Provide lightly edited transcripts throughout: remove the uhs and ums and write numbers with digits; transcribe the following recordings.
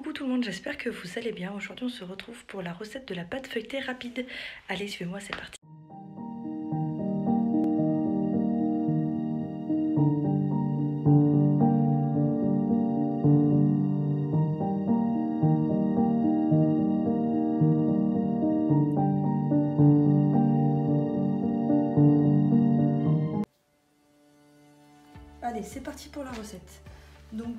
Coucou tout le monde, j'espère que vous allez bien. Aujourd'hui on se retrouve pour la recette de la pâte feuilletée rapide. Allez, suivez-moi, c'est parti. Allez, c'est parti pour la recette. Donc,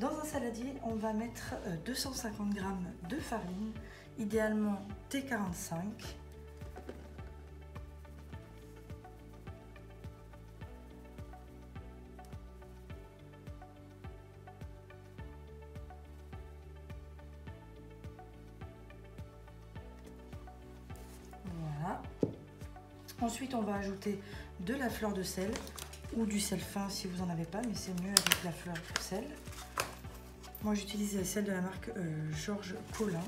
dans un saladier, on va mettre 250 g de farine, idéalement T45. Voilà. Ensuite, on va ajouter de la fleur de sel ou du sel fin si vous n'en avez pas, mais c'est mieux avec la fleur de sel. Moi, j'utilise celle de la marque Georges Colin.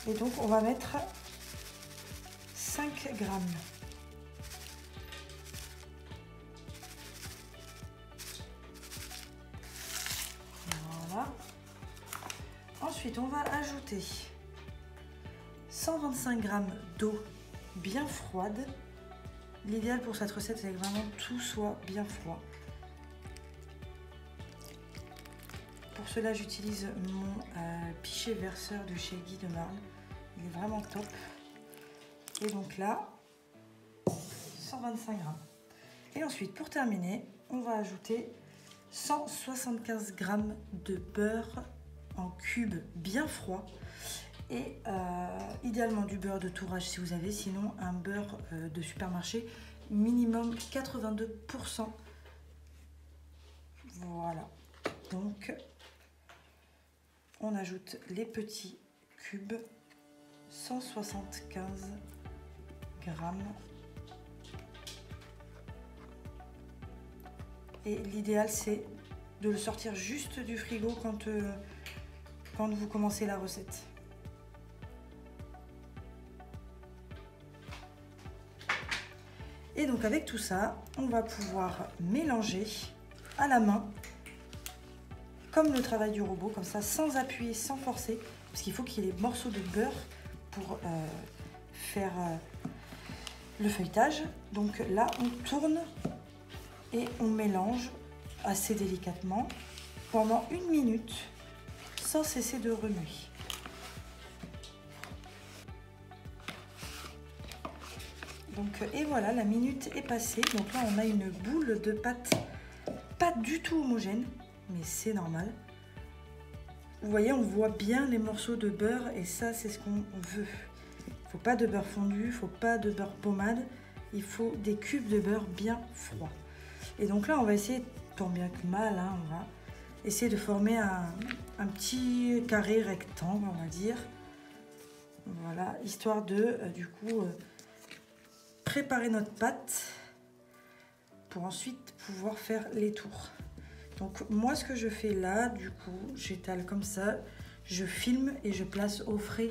Et donc, on va mettre 5 grammes. Voilà. Ensuite, on va ajouter 125 g d'eau bien froide. L'idéal pour cette recette, c'est que vraiment tout soit bien froid. Pour cela, j'utilise mon pichet verseur de chez Guy de Marle. Il est vraiment top. Et donc là, 125 g. Et ensuite, pour terminer, on va ajouter 175 g de beurre en cubes bien froid. Et idéalement du beurre de tourage si vous avez, sinon un beurre de supermarché minimum 82%. Voilà, donc on ajoute les petits cubes, 175 grammes. Et l'idéal c'est de le sortir juste du frigo quand vous commencez la recette. Et donc avec tout ça, on va pouvoir mélanger à la main, comme le travail du robot, comme ça, sans appuyer, sans forcer, parce qu'il faut qu'il y ait des morceaux de beurre pour faire le feuilletage. Donc là, on tourne et on mélange assez délicatement pendant 1 minute, sans cesser de remuer. Donc, et voilà, la minute est passée. Donc là, on a une boule de pâte pas du tout homogène, mais c'est normal. Vous voyez, on voit bien les morceaux de beurre et ça, c'est ce qu'on veut. Il ne faut pas de beurre fondu, il ne faut pas de beurre pommade. Il faut des cubes de beurre bien froids. Et donc là, on va essayer, tant bien que mal, hein, on va essayer de former un petit carré rectangle, on va dire. Voilà, histoire de, du coup... préparer notre pâte pour ensuite pouvoir faire les tours. Donc moi ce que je fais là, du coup j'étale comme ça, je filme et je place au frais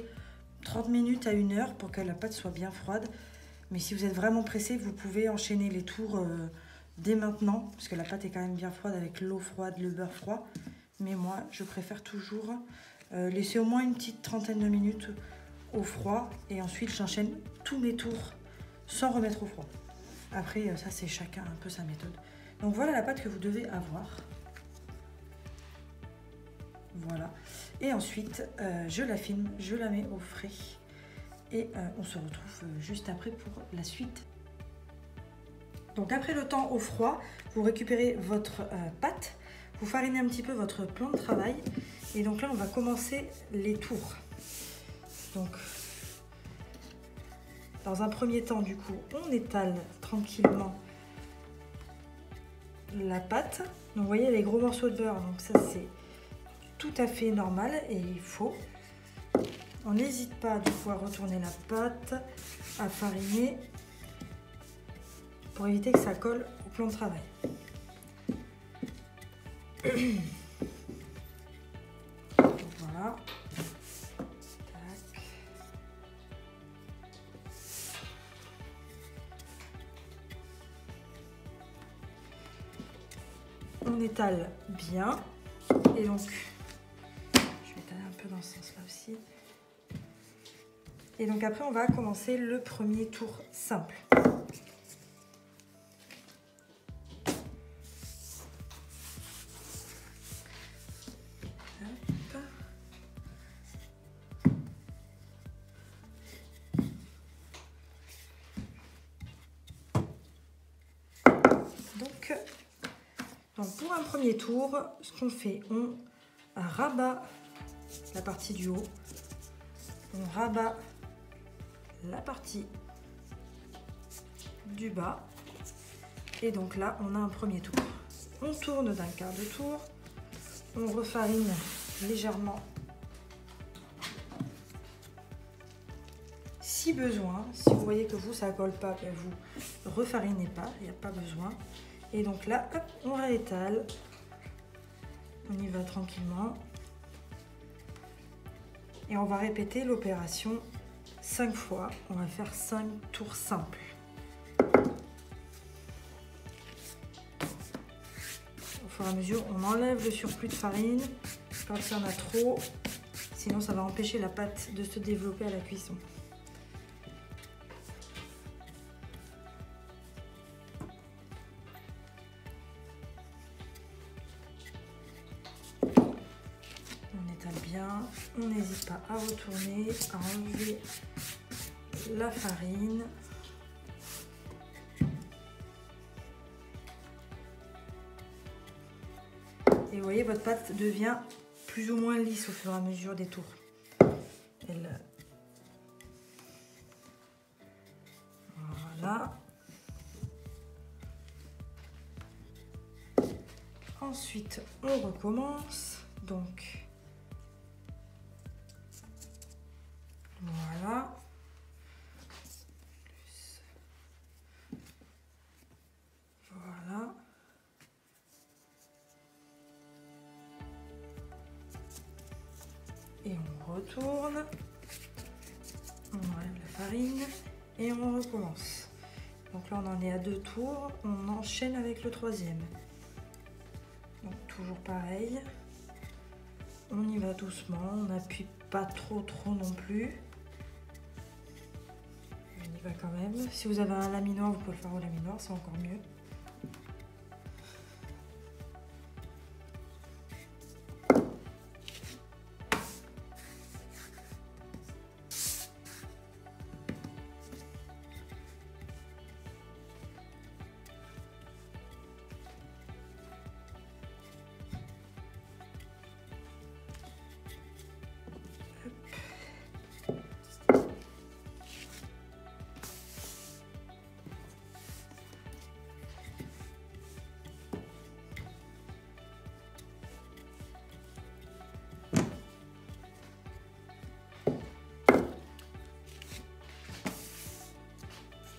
30 minutes à 1 heure pour que la pâte soit bien froide. Mais si vous êtes vraiment pressé, vous pouvez enchaîner les tours dès maintenant, parce que la pâte est quand même bien froide avec l'eau froide, le beurre froid. Mais moi je préfère toujours laisser au moins une petite trentaine de minutes au froid et ensuite j'enchaîne tous mes tours sans remettre au froid. Après, ça c'est chacun un peu sa méthode. Donc voilà la pâte que vous devez avoir. Voilà. Et ensuite, je la filme, je la mets au frais. Et on se retrouve juste après pour la suite. Donc après le temps au froid, vous récupérez votre pâte. Vous farinez un petit peu votre plan de travail. Et donc là, on va commencer les tours. Donc... dans un premier temps, du coup, on étale tranquillement la pâte. Donc, vous voyez les gros morceaux de beurre, donc ça, c'est tout à fait normal et il faut. On n'hésite pas du coup à retourner la pâte, à fariner pour éviter que ça colle au plan de travail. Donc, voilà. on étale bien. Et donc, je vais étaler un peu dans ce sens-là aussi. Et donc après, on va commencer le premier tour simple. Donc pour un premier tour, ce qu'on fait, on rabat la partie du haut, on rabat la partie du bas, et donc là on a un premier tour. On tourne d'un quart de tour, on refarine légèrement si besoin. Si vous voyez que vous ça colle pas, ben vous refarinez pas, il n'y a pas besoin. Et donc là, hop, on réétale. On y va tranquillement. Et on va répéter l'opération 5 fois. On va faire 5 tours simples. Au fur et à mesure, on enlève le surplus de farine quand il y en a trop. Sinon, ça va empêcher la pâte de se développer à la cuisson. Bien, on n'hésite pas à retourner, à enlever la farine. Et vous voyez, votre pâte devient plus ou moins lisse au fur et à mesure des tours. Voilà. Ensuite, on recommence. Donc, voilà. Voilà. Et on retourne. On enlève la farine et on recommence. Donc là, on en est à 2 tours. On enchaîne avec le 3e. Donc toujours pareil. On y va doucement. On n'appuie pas trop non plus. On y va quand même. Si vous avez un laminoir, vous pouvez le faire au laminoir, c'est encore mieux.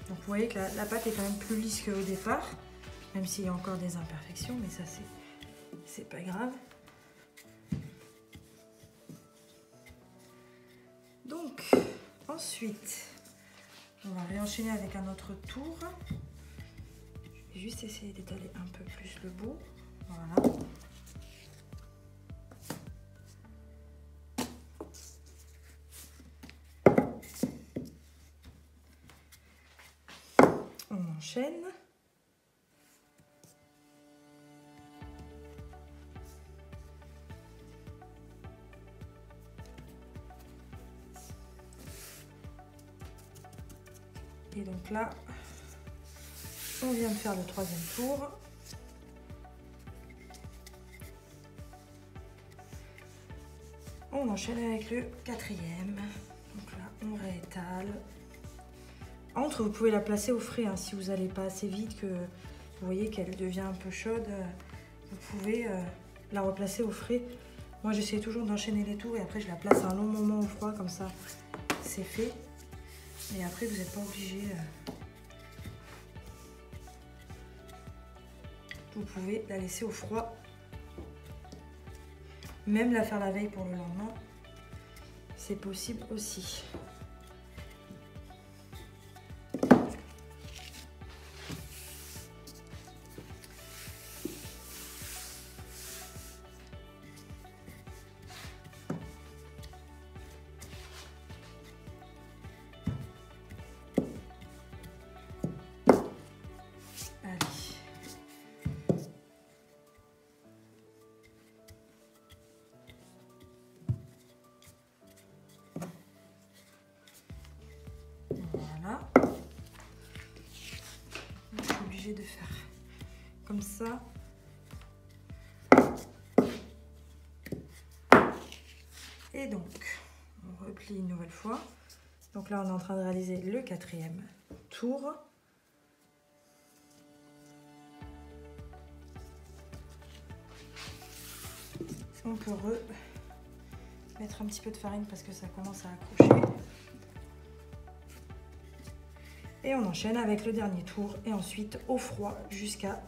Donc vous voyez que la pâte est quand même plus lisse qu'au départ, même s'il y a encore des imperfections, mais ça c'est pas grave. Donc ensuite, on va réenchaîner avec un autre tour. Je vais juste essayer d'étaler un peu plus le bout. Voilà. On enchaîne. Et donc là, on vient de faire le 3e tour. On enchaîne avec le 4e. Donc là, on réétale. Entre, vous pouvez la placer au frais, hein, si vous n'allez pas assez vite, que vous voyez qu'elle devient un peu chaude, vous pouvez la replacer au frais. Moi, j'essaie toujours d'enchaîner les tours et après, je la place un long moment au froid, comme ça, c'est fait. Et après, vous n'êtes pas obligé. Vous pouvez la laisser au froid. Même la faire la veille pour le lendemain, c'est possible aussi. obligée de faire comme ça. Et donc, on replie une nouvelle fois. Donc là, on est en train de réaliser le 4e tour. On peut mettre un petit peu de farine parce que ça commence à accrocher. Et on enchaîne avec le dernier tour et ensuite au froid jusqu'à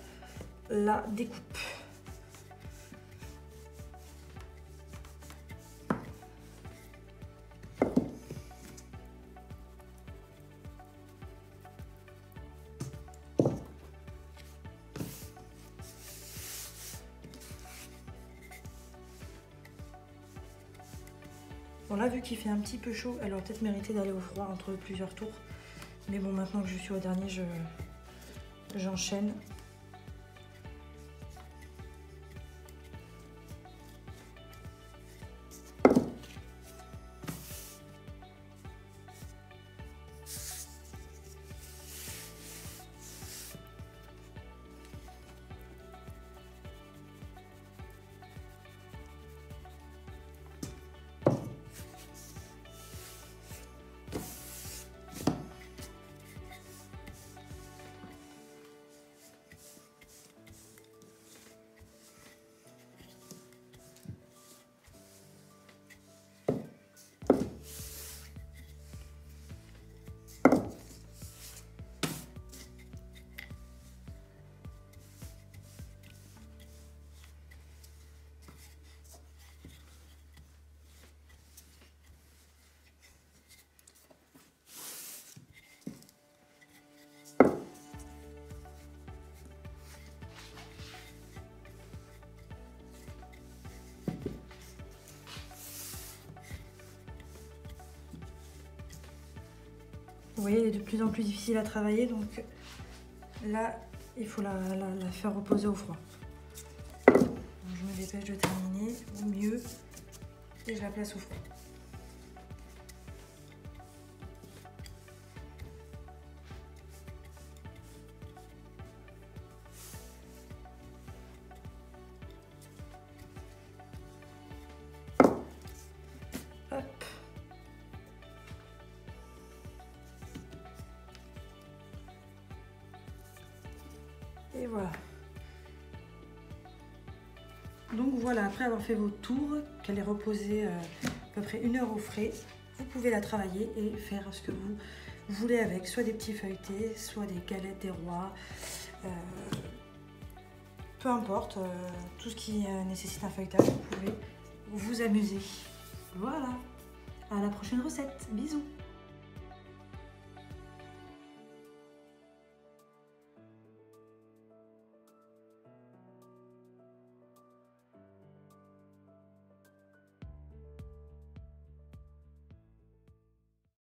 la découpe. Bon là, vu qu'il fait un petit peu chaud, elle aurait peut-être mérité d'aller au froid entre plusieurs tours. Mais bon, maintenant que je suis au dernier, j'enchaîne. Vous voyez, elle est de plus en plus difficile à travailler, donc là, il faut la faire reposer au froid. Donc, je me dépêche de terminer au mieux et je la place au froid. Hop. Et voilà. Donc voilà, après avoir fait vos tours, qu'elle est reposée à peu près 1 heure au frais, vous pouvez la travailler et faire ce que vous voulez avec, soit des petits feuilletés, soit des galettes des rois, peu importe, tout ce qui nécessite un feuilletage, vous pouvez vous amuser. Voilà, à la prochaine recette, bisous.